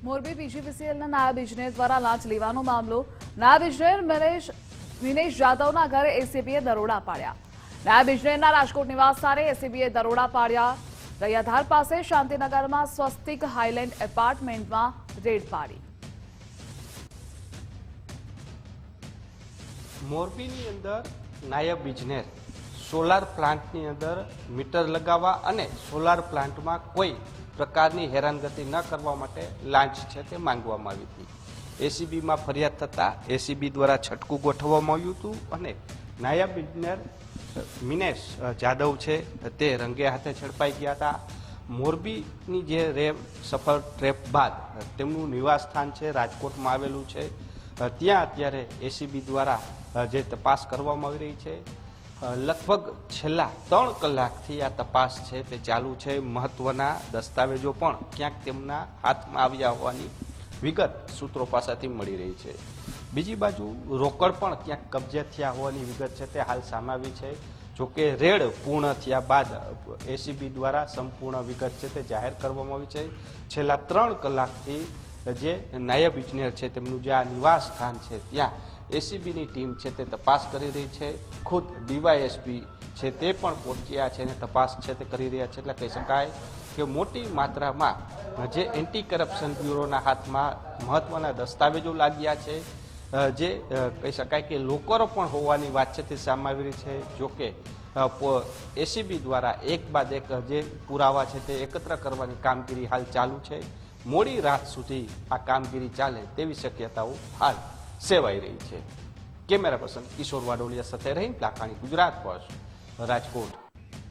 મોરબી પીજીવીસીએલના નાયબ ઇજનેર દ્વારા લાંચ લેવાનો મામલો। નાયબ ઇજનેર વિનેશ જાદવના ઘરે એસીબીએ દરોડા પાડ્યા। નાયબ ઇજનેરના રાજકોટ નિવાસ સ્થાને એસીબીએ દરોડા પાડ્યા। રૈયાધાર પાસે શાંતિનગરમાં સ્વસ્તિક હાઈલેન્ડ એપાર્ટમેન્ટમાં રેડ પાડી। મોરબીની અંદર નાયબ ઇજનેર સોલાર પ્લાન્ટની અંદર મીટર લગાવવા અને સોલાર પ્લાન્ટમાં કોઈ પ્રકારની હેરાનગતિ ન કરવા માટે લાંચ છે તે માંગવામાં આવી હતી। એસીબીમાં ફરિયાદ થતાં એસીબી દ્વારા છટકું ગોઠવવામાં આવ્યું હતું અને નાયબ ઇજનેર વિનેશ જાદવ છે તે રંગે હાથે ઝડપાઈ ગયા હતા। મોરબીની જે સફળ ટ્રેપ બાદ તેમનું નિવાસ સ્થાન છે રાજકોટમાં આવેલું છે, ત્યાં અત્યારે એસીબી દ્વારા જે તપાસ કરવામાં આવી રહી છે। લગભગ છેલ્લા 3 કલાકથી આ તપાસ છે તે ચાલુ છે। મહત્વના દસ્તાવેજો પણ ક્યાંક તેમના હાથમાં આવ્યા હોવાની વિગત સૂત્રો પાસેથી મળી રહી છે। બીજી બાજુ રોકડ પણ ક્યાંક કબજે થયા હોવાની વિગત છે તે હાલ સામે આવી છે। જોકે રેડ પૂર્ણ થયા બાદ એસીબી દ્વારા સંપૂર્ણ વિગત છે તે જાહેર કરવામાં આવી છે। છેલ્લા 3 કલાકથી જે નાયબ ઇજનેર છે તેમનું જે આ નિવાસ સ્થાન છે ત્યાં એસીબીની ટીમ છે તે તપાસ કરી રહી છે। ખુદ ડીવાયએસપી છે તે પણ પહોંચ્યા છે અને તપાસ છે તે કરી રહ્યા છે। એટલે કહી શકાય કે મોટી માત્રામાં જે એન્ટી કરપ્શન બ્યુરોના હાથમાં મહત્વના દસ્તાવેજો લાગ્યા છે, જે કહી શકાય કે લોકરો પણ હોવાની વાત છે તે સામે આવી રહી છે। જોકે એસીબી દ્વારા એક બાદ એક જે પુરાવા છે તે એકત્ર કરવાની કામગીરી હાલ ચાલુ છે। મોડી રાત સુધી આ કામગીરી ચાલે તેવી શક્યતાઓ હાલ સેવાઈ રહી છે। કેમેરા પર્સન કિશોર વાડોલિયા સાથે રહીમ લાખાણી, ગુજરાત ફર્સ્ટ, રાજકોટ।